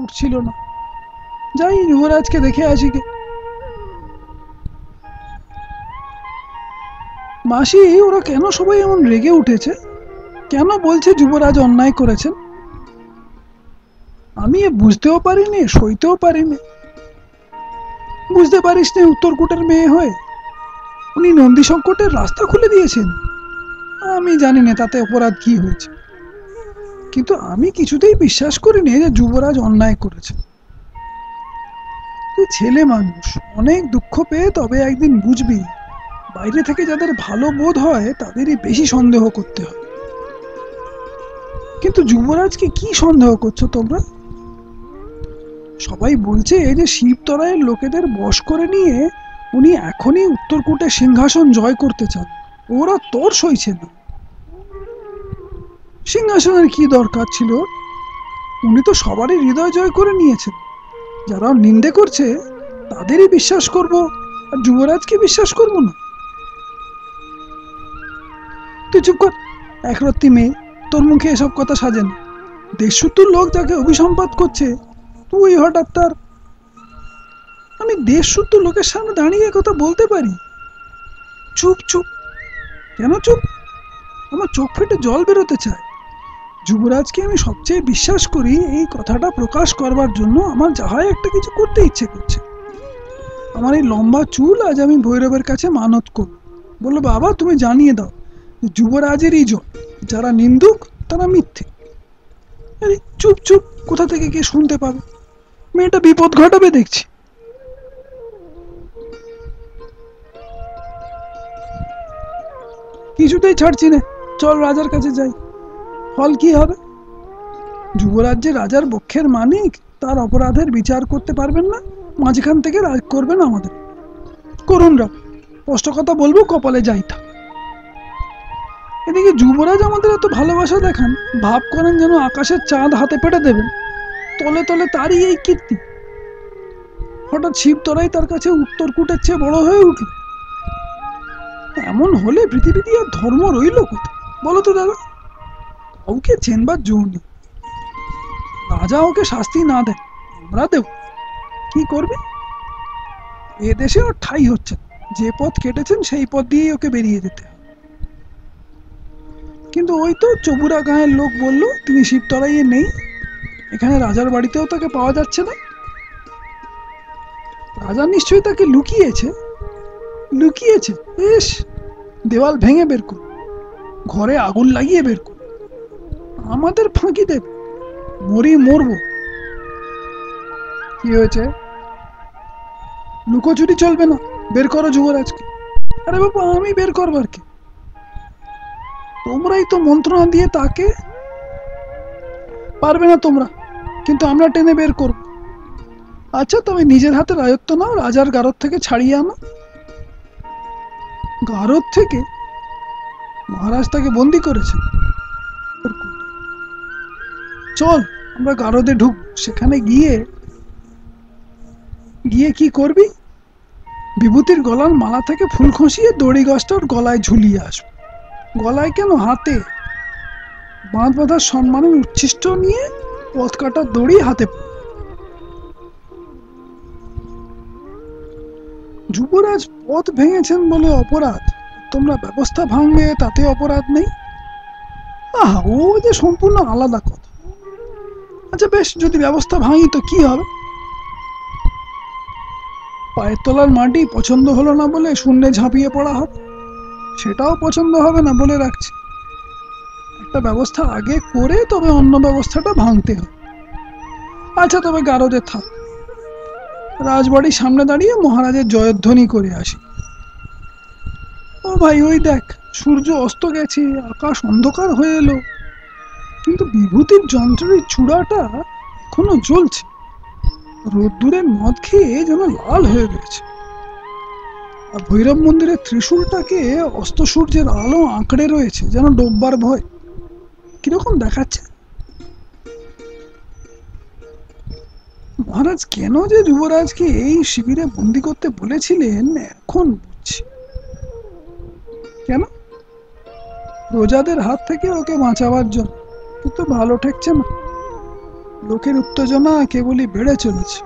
উঠছিল না। যাই যুবরাজকে দেখে আসি গে। মাসি, ওরা কেন সবাই এমন রেগে উঠেছে? কেন বলছে যুবরাজ অন্যায় করেছেন? আমি বুঝতেও পারিনি, সইতেও পারিনি। বুঝতে পারিস নি উত্তরকূটের মেয়ে হয়ে উনি নন্দী সংকটের রাস্তা খুলে দিয়েছেন। আমি জানি না তাতে অপরাধ কি হয়েছে, কিন্তু আমি কিছুতেই বিশ্বাস করিনি যে যুবরাজ অন্যায় করেছে। তুই ছেলে মানুষ, অনেক দুঃখ পেয়ে তবে একদিন বুঝবি বাইরে থেকে যাদের ভালো বোধ হয় তাদেরই বেশি সন্দেহ করতে হয়। কিন্তু যুবরাজকে কি সন্দেহ করছো তোমরা? সবাই বলছে যে শিবতরায়ের লোকেদের বশ করে নিয়ে উনি এখনই উত্তরকূটে সিংহাসন জয় করতে চান। ওরা তোর সইছে না। সিংহাসনের কি দরকার ছিল? উনি তো সবারই হৃদয় জয় করে নিয়েছেন। যারা নিন্দে করছে তাদেরই বিশ্বাস করব, আর যুবরাজকে বিশ্বাস করব না? তুই চুপ কর, একরত্তি মেয়ে, তোর মুখে এসব কথা সাজে না। দেশসুদ্ধর লোক যাকে অভিসম্পাত করছে, তুই হঠাৎ তার... আমি দেশসুদ্ধ লোকের সামনে দাঁড়িয়ে কথা বলতে পারি? চুপ চুপ। কেন চুপ? আমার চোখ ফেটে জল বেরোতে চায়। যুবরাজকে আমি সবচেয়ে বিশ্বাস করি, এই কথাটা প্রকাশ করবার জন্য আমার যাহাই একটা কিছু করতে ইচ্ছে করছে। আমার এই লম্বা চুল আজ আমি ভৈরবের কাছে মানত করব, বললো বাবা তুমি জানিয়ে দাও যুবরাজেরই জয়, যারা নিন্দুক তারা মিথ্যে। আরে চুপ চুপ, কোথা থেকে কে শুনতে পাবে? মেয়েটা বিপদ ঘটাবে দেখছি। কিছুতেই ছাড়ছি না, চল রাজার কাছে যাই। ফল কি হবে? যুবরাজ যে রাজার পক্ষের মানিক, তার অপরাধের বিচার করতে পারবেন না, মাঝখান থেকে রাজ করবেন আমাদের। করুন রাগ, স্পষ্ট কথা বলবো, কপালে যাইতা। এদিকে যুবরাজ আমাদের এত ভালোবাসা দেখান, ভাব করেন যেন আকাশের চাঁদ হাতে পেটে দেবেন, তলে তলে তারই এই কীর্তি। হঠাৎ শিবতরাই তার কাছে উত্তরকূটের চেয়ে বড় হয়ে উঠল। এমন হলে পৃথিবীতে আর ধর্ম রইল কোথায় বলো তো দাদা? কাউকে চেনবার জো নেই। রাজা ওকে শাস্তি না দেন, আমরা দেব। কি করবে? এ দেশে ওর ঠাই হচ্ছে না। যে পথ কেটেছেন সেই পথ দিয়েই ওকে বেরিয়ে যেতে হবে। কিন্তু ওই তো চবুরা গাঁয়ের লোক বলল তিনি শিবতরাইয়ে নেই, এখানে রাজার বাড়িতেও তাকে পাওয়া যাচ্ছে না। রাজা নিশ্চয়ই তাকে লুকিয়েছে। লুকিয়েছে? বেশ, দেওয়াল ভেঙে বের করুন, ঘরে আগুন লাগিয়ে বের করুন, আমাদের ফাঁকি দেবে, মরি মরবো। কি হয়েছে? লুকোচুরি চলবে না, বের করো যুবরাজকে। আরে বাবা, আমি বের করবার কি? তোমরাই তো মন্ত্রণা দিয়ে তাকে... পারবে না তোমরা, কিন্তু আমরা টেনে বের করব। আচ্ছা, তবে নিজের হাতে রাজত্ব নাও, রাজার গারদ থেকে ছাড়িয়ে আনো। গারদ থেকে? মহারাজ তাকে বন্দি করেছেন। চল আমরা গারদে ঢুক, সেখানে গিয়ে গিয়ে কি করবি? বিভূতির গলার মালা থেকে ফুল খসিয়ে দড়ি গাছটার গলায় ঝুলিয়ে আসবো। গলায় কেন, হাতে। বাঁধ বাঁধার সম্মানের উচ্ছিষ্ট নিয়ে পথ কাটার দড়ি হাতে। যুবরাজ পথ ভেঙেছেন বলে অপরাধ, তোমরা ব্যবস্থা ভাঙবে তাতে অপরাধ নেই? আহা, ও যে সম্পূর্ণ আলাদা কথা। আচ্ছা বেশ, যদি ব্যবস্থা ভাঙি তো কি হবে? পায়ের তলার মাটি পছন্দ হলো না বলে শূন্যে ঝাঁপিয়ে পড়া হবে? সেটাও পছন্দ হবে না, বলে রাখছি। একটা ব্যবস্থা আগে করে তবে অন্য ব্যবস্থাটা ভাঙতে হবে। আচ্ছা, তবে গারদে থাক, রাজবাড়ির সামনে দাঁড়িয়ে মহারাজের জয়ধ্বনি করে আসি। ও ভাই, ওই দেখ সূর্য অস্ত গেছে, আকাশ অন্ধকার হয়ে এলো, কিন্তু বিভূতির যন্ত্রের চূড়াটা এখনো জ্বলছে। রোদ্দুরের মদ খেয়ে যেন লাল হয়ে গেছে। আর ভৈরব মন্দিরের ত্রিশূলটাকে অস্ত সূর্যের আলো আঁকড়ে রয়েছে, যেন ডোববার ভয়। কিরকম দেখাচ্ছে? মহারাজ কেন যে যুবরাজকে এই শিবিরে বন্দি করতে বলেছিলেন এখন বুঝছি। কেন? প্রজাদের হাত থেকে ওকে বাঁচাবার জন্য। কিন্তু ভালো ঠেকছে না। লোকের উত্তেজনা কেবলই বেড়ে চলেছে।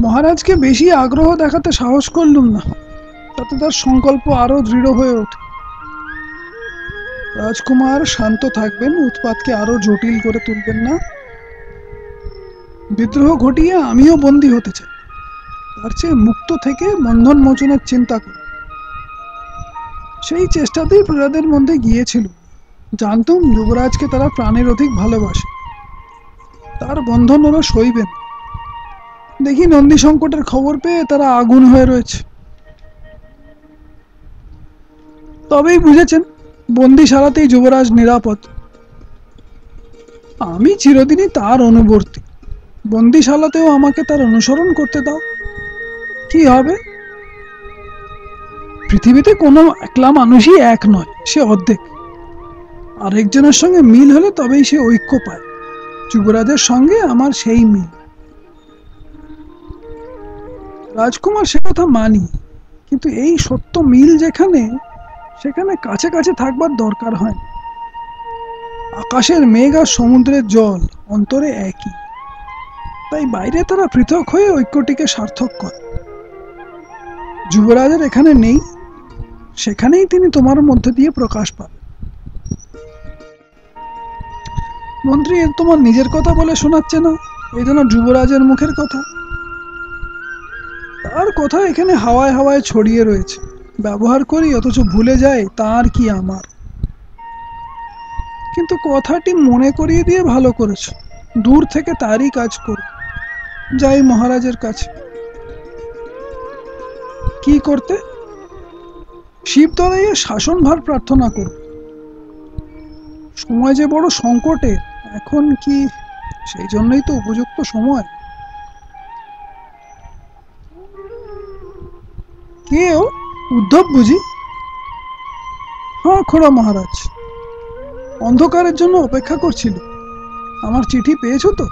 মহারাজকে বেশি আগ্রহ দেখাতে সাহস করলুম না, তাতে তার সংকল্প আরো দৃঢ় হয়ে ওঠে। রাজকুমার শান্ত থাকবেন, উৎপাতকে আরো জটিল করে তুলবেন না। বিদ্রোহ ঘটিয়ে আমিও বন্দী হতে চাই, তার চেয়ে মুক্ত থেকে বন্ধন মোচনের চিন্তা করি। সেই চেষ্টাতেই প্রজাদের মধ্যে গিয়েছিল। জানতুম যুবরাজকে তারা প্রাণের অধিক ভালোবাসে, তার বন্ধন ওরা সইবেন। দেখি নন্দী সংকটের খবর পেয়ে তারা আগুন হয়ে রয়েছে। তবেই বুঝেছেন বন্দিশালাতেই যুবরাজ নিরাপদ। আমি চিরদিনই তার অনুবর্তী, বন্দিশালাতেও আমাকে তার অনুসরণ করতে দাও। কি হবে? পৃথিবীতে কোনো একলা মানুষই এক নয়, সে অর্ধেক। আরেকজনের সঙ্গে মিল হলে তবেই সে ঐক্য পায়। যুবরাজের সঙ্গে আমার সেই মিল। রাজকুমার সে কথা মানি, কিন্তু এই সত্য মিল যেখানে, সেখানে কাছে কাছে থাকবার দরকার হয় না। আকাশের মেঘ আর সমুদ্রের জল অন্তরে একই, তাই বাইরে তারা পৃথক হয়ে ঐক্যটিকে সার্থক করে। যুবরাজের এখানে নেই, সেখানেই তিনি তোমার মধ্যে দিয়ে প্রকাশ পাবেন। মন্ত্রী তোমার নিজের কথা বলে শোনাচ্ছে না, এই যেন যুবরাজের মুখের কথা। তার কথা এখানে হাওয়ায় হাওয়ায় ছড়িয়ে রয়েছে, ব্যবহার করি অথচ ভুলে যাই তার কি আমার। কিন্তু কথাটি মনে করিয়ে দিয়ে ভালো করেছ, দূর থেকে তারই কাজ করো। যাই মহারাজের কাছে। কি করতে? শিবতলাইয়ের শাসনভার প্রার্থনা করো। সময় যে বড় সংকটে, এখন কি সেই জন্যই তো উপযুক্ত সময়। কেউ উদ্ধব বুঝি? হ্যাঁ খোড়া মহারাজ, অন্ধকারের জন্য অপেক্ষা করছিল। আমার চিঠি পেয়েছো তো?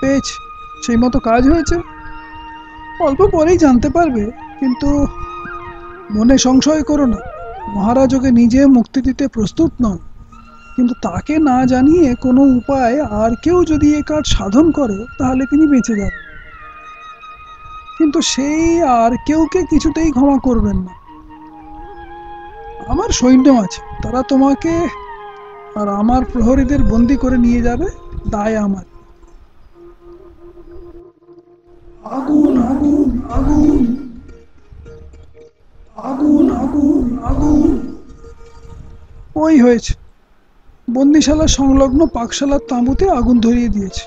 পেয়েছি, সেই মতো কাজ হয়েছে। অল্প পরেই জানতে পারবে, কিন্তু মনে সংশয় করো না। মহারাজ ওকে নিজে মুক্তি দিতে প্রস্তুত নন, কিন্তু তাকে না জানিয়ে কোনো উপায় আর কেউ যদি এ কাজ সাধন করে তাহলে তিনি বেঁচে যাবেন। কিন্তু সেই আর কেউকে কিছুতেই ক্ষমা করবেন না। আমার সৈন্য আছে, তারা তোমাকে আর আমার প্রহরীদের বন্দী করে নিয়ে যাবে, দায় আমার। আগুন আগুন আগুন আগুন আগুন আগুন। ওই হয়েছে, বন্দিশালা সংলগ্ন পাকশালার তাঁবুতে আগুন ধরিয়ে দিয়েছে।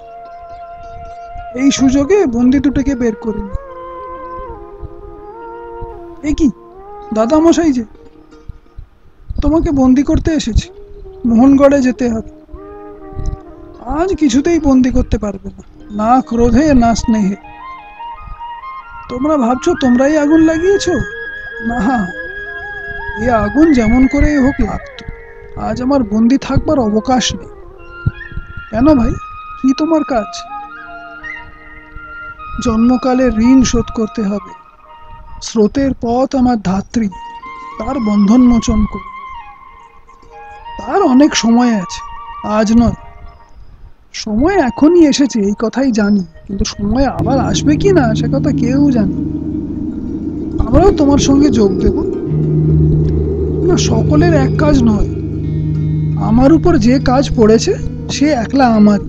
এই সুযোগে বন্দি দুটোকে বের করে নি। এ কি দাদামশাই যে, তোমাকে বন্দি করতে এসেছি। মোহনগড়ে যেতে হবে। আজ কিছুতেই বন্দি করতে পারবে না, না ক্রোধে না স্নেহে। তোমরা ভাবছো তোমরাই আগুন লাগিয়েছো? না, এ আগুন যেমন করেই হোক লাগতো। আজ আমার বন্দি থাকবার অবকাশ নেই। কেন ভাই, কি তোমার কাজ? জন্মকালে ঋণ শোধ করতে হবে। স্রোতের পথ আমার ধাত্রী, তার বন্ধন মোচন করব। তার অনেক সময় আছে, আজ নয়। সময় এখনই এসেছে এই কথাই জানি, কিন্তু সময় আবার আসবে কি না সে কথা কেউ জানে। আমরাও তোমার সঙ্গে যোগ দেব না। সকলের এক কাজ নয়, আমার উপর যে কাজ পড়েছে সে একলা আমার।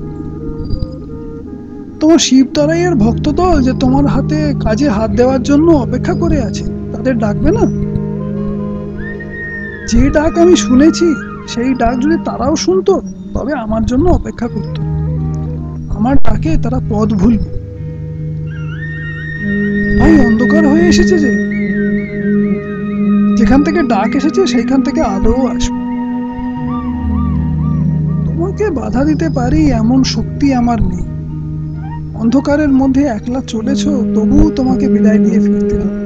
তোমার শিবতরাইয়ের ভক্তদল যে তোমার হাতে কাজে হাত দেওয়ার জন্য অপেক্ষা করে আছে, তাদের ডাকবে না? যে ডাক আমি শুনেছি, সেই ডাক যদি তারাও শুনতো তবে আমার জন্য অপেক্ষা করত। আমার ডাকে তারা পথ ভুলবে। ভাই অন্ধকার হয়ে এসেছে যে, যেখান থেকে ডাক এসেছে সেইখান থেকে আলোও আসবে। তোমাকে বাধা দিতে পারি এমন শক্তি আমার নেই। অন্ধকারের মধ্যে একলা চলেছ, তবুও তোমাকে বিদায় দিয়ে ফিরতে হবে।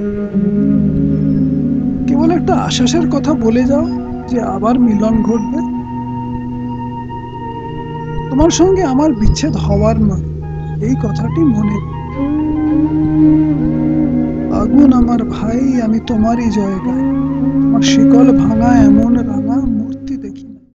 কেবল একটা আশ্বাসের কথা বলে যাও যে আবার মিলন ঘটবে। তোমার সঙ্গে আমার বিচ্ছেদ হওয়ার নয়, এই কথাটি মনে। আগুন আমার ভাই, আমি তোমারই জয় গাই। আমার শিকল ভাঙা এমন রাঙা,